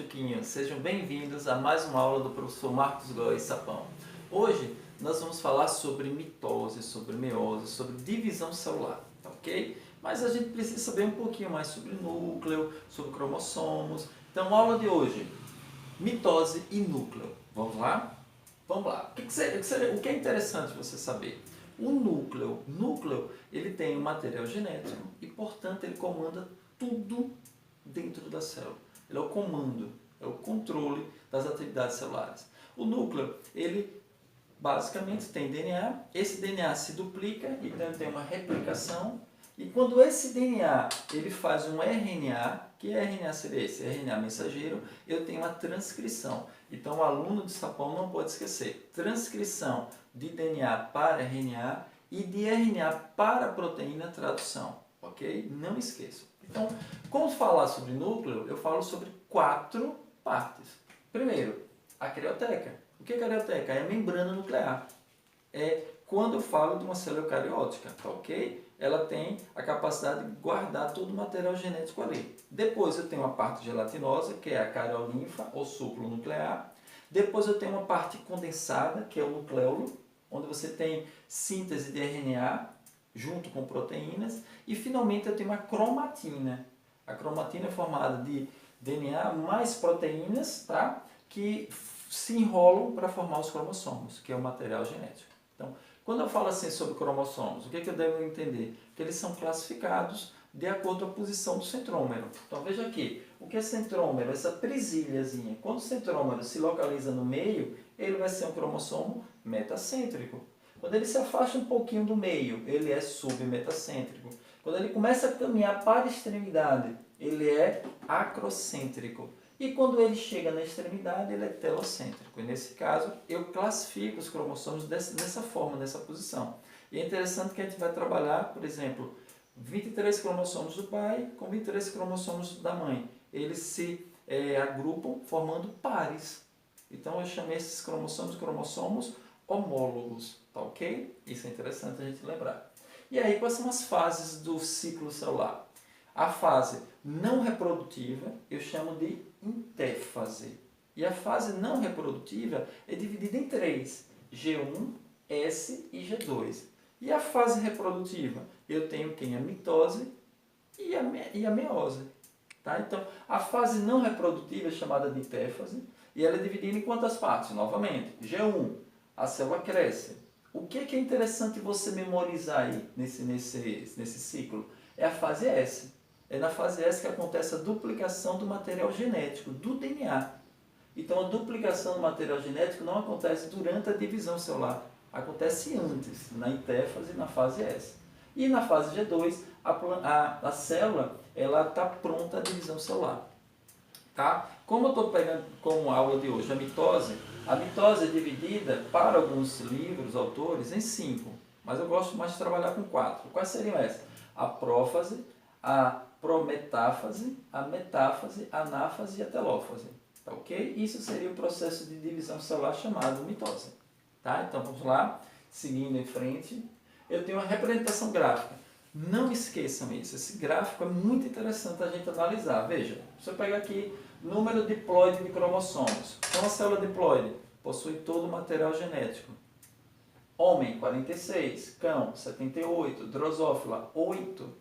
Chuquinho, sejam bem-vindos a mais uma aula do professor Marcos Góes Sapão. Hoje nós vamos falar sobre mitose, sobre meiose, sobre divisão celular, ok? Mas a gente precisa saber um pouquinho mais sobre núcleo, sobre cromossomos. Então, a aula de hoje, mitose e núcleo. Vamos lá? Vamos lá. O que é interessante você saber? O núcleo, ele tem um material genético e, portanto, ele comanda tudo dentro da célula. Ele é o comando, é o controle das atividades celulares. O núcleo, ele basicamente tem DNA, esse DNA se duplica, então tem uma replicação, e quando esse DNA ele faz um RNA, que RNA seria esse? RNA mensageiro, eu tenho uma transcrição. Então o aluno de Sapão não pode esquecer, transcrição de DNA para RNA e de RNA para proteína, tradução, ok? Não esqueçam. Então, como falar sobre núcleo, eu falo sobre 4 partes. Primeiro, a carioteca. O que é carioteca? É a membrana nuclear. É quando eu falo de uma célula eucariótica, tá ok? Ela tem a capacidade de guardar todo o material genético ali. Depois eu tenho uma parte gelatinosa, que é a cariolinfa, ou súcleo nuclear. Depois eu tenho uma parte condensada, que é o nucleolo, onde você tem síntese de RNA, junto com proteínas, e finalmente eu tenho uma cromatina. A cromatina é formada de DNA mais proteínas, tá? Que se enrolam para formar os cromossomos, que é o material genético. Então, quando eu falo assim sobre cromossomos, o que eu devo entender? Que eles são classificados de acordo com a posição do centrômero. Então veja aqui, o que é centrômero? Essa presilhazinha. Quando o centrômero se localiza no meio, ele vai ser um cromossomo metacêntrico. Quando ele se afasta um pouquinho do meio, ele é submetacêntrico. Quando ele começa a caminhar para a extremidade, ele é acrocêntrico. E quando ele chega na extremidade, ele é telocêntrico. E nesse caso, eu classifico os cromossomos dessa forma, nessa posição. E é interessante que a gente vai trabalhar, por exemplo, 23 cromossomos do pai com 23 cromossomos da mãe. Eles se agrupam formando pares. Então eu chamei esses cromossomos homólogos, tá ok? Isso é interessante a gente lembrar. E aí, quais são as fases do ciclo celular? A fase não reprodutiva eu chamo de intéfase. E a fase não reprodutiva é dividida em 3, G1, S e G2. E a fase reprodutiva? Eu tenho quem? A mitose e a meiose. Tá? Então, a fase não reprodutiva é chamada de intéfase e ela é dividida em quantas partes? Novamente, G1, a célula cresce. O que é interessante você memorizar aí nesse ciclo? É a fase S. É na fase S que acontece a duplicação do material genético, do DNA. Então, a duplicação do material genético não acontece durante a divisão celular, acontece antes, na intéfase, na fase S. E na fase G2, a célula está pronta à divisão celular. Tá? Como eu estou pegando como aula de hoje a mitose é dividida, para alguns livros, autores, em 5. Mas eu gosto mais de trabalhar com 4. Quais seriam essas? A prófase, a prometáfase, a metáfase, a anáfase e a telófase. Tá ok? Isso seria o processo de divisão celular chamado mitose. Tá? Então vamos lá, seguindo em frente. Eu tenho uma representação gráfica. Não esqueçam isso, esse gráfico é muito interessante a gente analisar. Veja, se eu pegar aqui número diploide de cromossomos. Então a célula diploide possui todo o material genético. Homem, 46, cão, 78, drosófila, 8.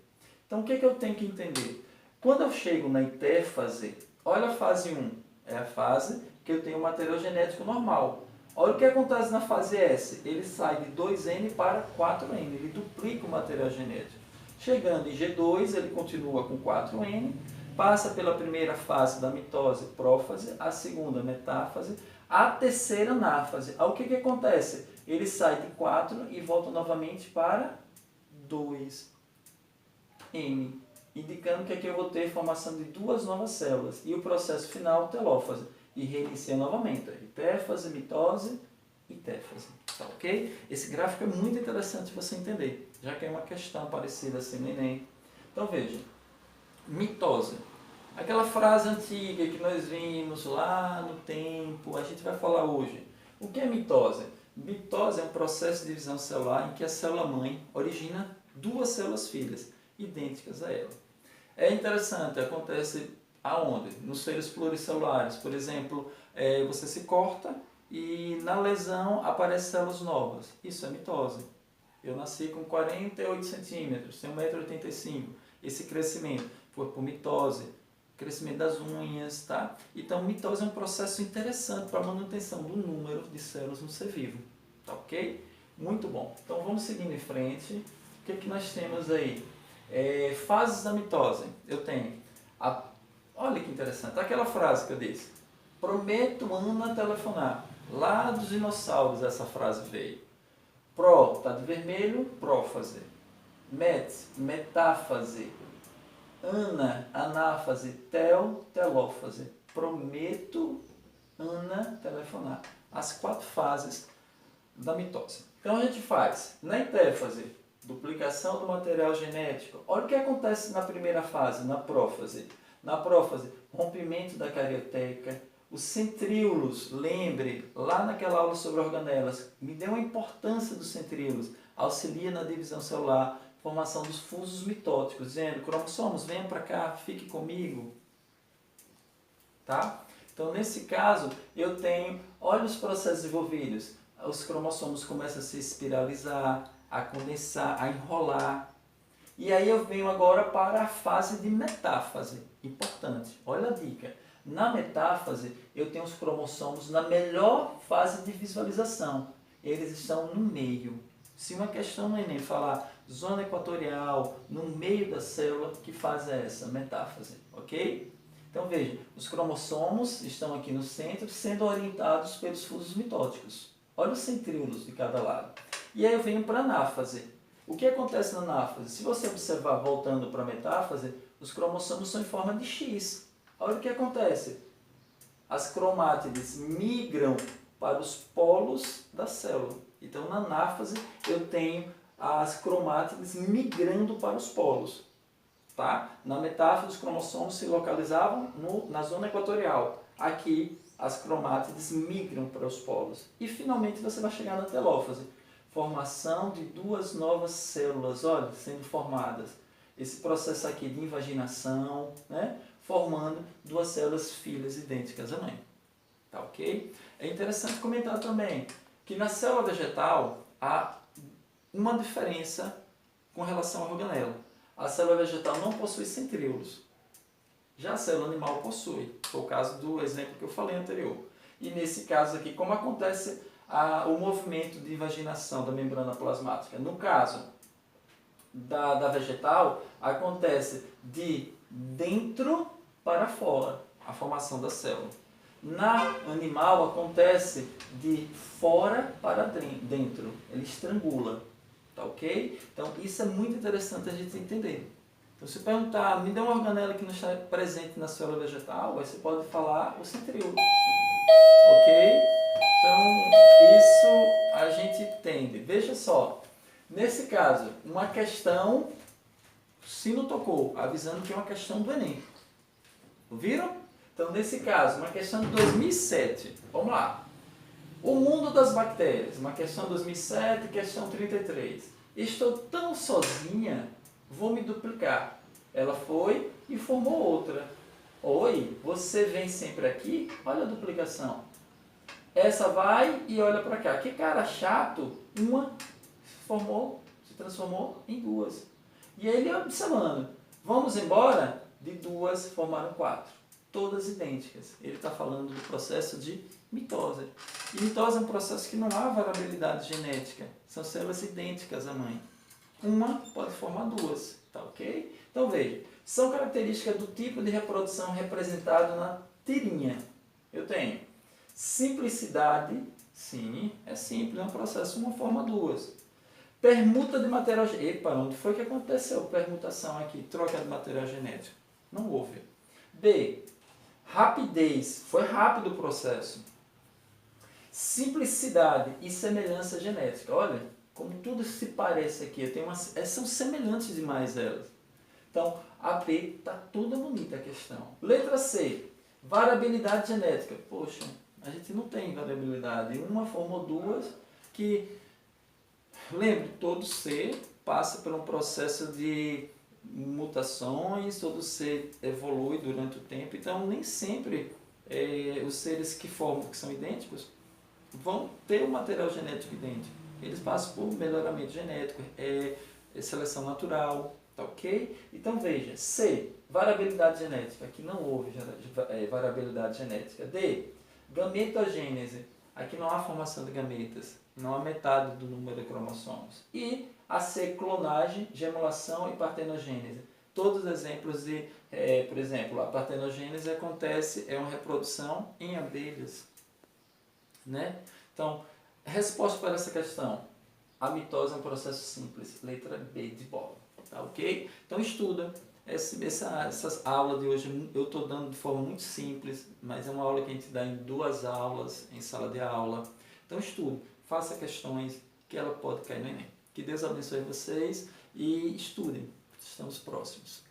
Então o que eu tenho que entender? Quando eu chego na intéfase, olha a fase 1, é a fase que eu tenho o material genético normal. Olha o que acontece na fase S, ele sai de 2N para 4N, ele duplica o material genético. Chegando em G2, ele continua com 4N, passa pela primeira fase da mitose, prófase, a segunda, metáfase, a terceira, anáfase. Aí o que acontece? Ele sai de 4 e volta novamente para 2N, indicando que aqui eu vou ter formação de 2 novas células. E o processo final, telófase. E reinicia novamente. Hipéfase, mitose, intéfase. Tá ok? Esse gráfico é muito interessante você entender, já que é uma questão parecida assim no Enem. Então veja, mitose. Aquela frase antiga que nós vimos lá no tempo, a gente vai falar hoje. O que é mitose? Mitose é um processo de divisão celular em que a célula-mãe origina 2 células filhas, idênticas a ela. É interessante, acontece Aonde? Nos seres pluricelulares. Por exemplo, você se corta e na lesão aparecem células novas. Isso é mitose. Eu nasci com 48 centímetros, tenho 1,85 m. Esse crescimento foi por mitose, crescimento das unhas, tá? Então, mitose é um processo interessante para a manutenção do número de células no ser vivo, tá ok? Muito bom. Então, vamos seguindo em frente. O que, que nós temos aí? Fases da mitose. Eu tenho, olha que interessante, aquela frase que eu disse, prometo Ana telefonar. Lá dos dinossauros essa frase veio. Pró, está de vermelho, prófase. Met, metáfase. Ana, anáfase. Tel, telófase. Prometo, Ana, telefonar. As 4 fases da mitose. Então a gente faz na intéfase, duplicação do material genético. Olha o que acontece na primeira fase, na prófase. Na prófase, rompimento da carioteca. Os centríolos, lembre, lá naquela aula sobre organelas, me deu a importância dos centríolos, auxilia na divisão celular, formação dos fusos mitóticos, dizendo, cromossomos, venham para cá, fique comigo. Tá? Então, nesse caso, eu tenho, olha os processos envolvidos, os cromossomos começam a se espiralizar, a condensar, a enrolar. E aí eu venho agora para a fase de metáfase, importante, olha a dica. Na metáfase, eu tenho os cromossomos na melhor fase de visualização. Eles estão no meio. Se uma questão no Enem falar zona equatorial, no meio da célula, que fase é essa? Metáfase, ok? Então veja, os cromossomos estão aqui no centro, sendo orientados pelos fusos mitóticos. Olha os centríolos de cada lado. E aí eu venho para a anáfase. O que acontece na anáfase? Se você observar, voltando para a metáfase, os cromossomos são em forma de X. Olha o que acontece. As cromátides migram para os polos da célula. Então, na anáfase, eu tenho as cromátides migrando para os polos. Tá? Na metáfase, os cromossomos se localizavam na zona equatorial. Aqui, as cromátides migram para os polos. E, finalmente, você vai chegar na telófase. Formação de 2 novas células, olha, sendo formadas. Esse processo aqui de invaginação, né? Formando 2 células filhas idênticas à mãe. Tá ok? É interessante comentar também que na célula vegetal há uma diferença com relação à organela. A célula vegetal não possui centríolos. Já a célula animal possui. Foi o caso do exemplo que eu falei anterior. E nesse caso aqui, como acontece o movimento de invaginação da membrana plasmática? No caso da vegetal, acontece de dentro para fora, a formação da célula. Na animal acontece de fora para dentro, ele estrangula, tá ok? Então isso é muito interessante a gente entender. Então se perguntar, me dê uma organela que não está presente na célula vegetal, aí você pode falar o centríolo, ok? Então isso a gente entende. Veja só, nesse caso, uma questão, se não tocou, avisando que é uma questão do Enem. Viram? Então, nesse caso, uma questão de 2007. Vamos lá. O mundo das bactérias. Uma questão de 2007, questão 33. Estou tão sozinha, vou me duplicar. Ela foi e formou outra. Oi, você vem sempre aqui? Olha a duplicação. Essa vai e olha para cá. Que cara chato. Uma se transformou em 2. E aí ele observando. Vamos embora? De 2 formaram 4. Todas idênticas. Ele está falando do processo de mitose. E mitose é um processo que não há variabilidade genética. São células idênticas à mãe. Uma pode formar 2. Tá ok? Então veja. São características do tipo de reprodução representado na tirinha. Eu tenho simplicidade. Sim, é simples. É um processo. Uma forma 2. Permuta de material genético. Epa, onde foi que aconteceu permutação aqui? Troca de material genético. Não houve. B. Rapidez. Foi rápido o processo. Simplicidade e semelhança genética. Olha, como tudo se parece aqui. Eu tenho são semelhantes demais elas. Então, a B está toda bonita a questão. Letra C. Variabilidade genética. Poxa, a gente não tem variabilidade. Uma formou 2 que... Lembre, todo C passa por um processo de mutações, todo ser evolui durante o tempo, então nem sempre os seres que formam, que são idênticos, vão ter um material genético idêntico. Eles passam por melhoramento genético, seleção natural, tá ok? Então veja, C, variabilidade genética, aqui não houve variabilidade genética. D, gametogênese, aqui não há formação de gametas, não há metade do número de cromossomos. E a C, clonagem, gemulação e partenogênese. Todos exemplos de, por exemplo, a partenogênese acontece, é uma reprodução em abelhas, né? Então, resposta para essa questão, a mitose é um processo simples, letra B de bola, tá ok? Então estuda, essa aula de hoje eu estou dando de forma muito simples, mas é uma aula que a gente dá em 2 aulas, em sala de aula. Então estude, faça questões que ela pode cair no Enem. Que Deus abençoe vocês e estudem, estamos próximos.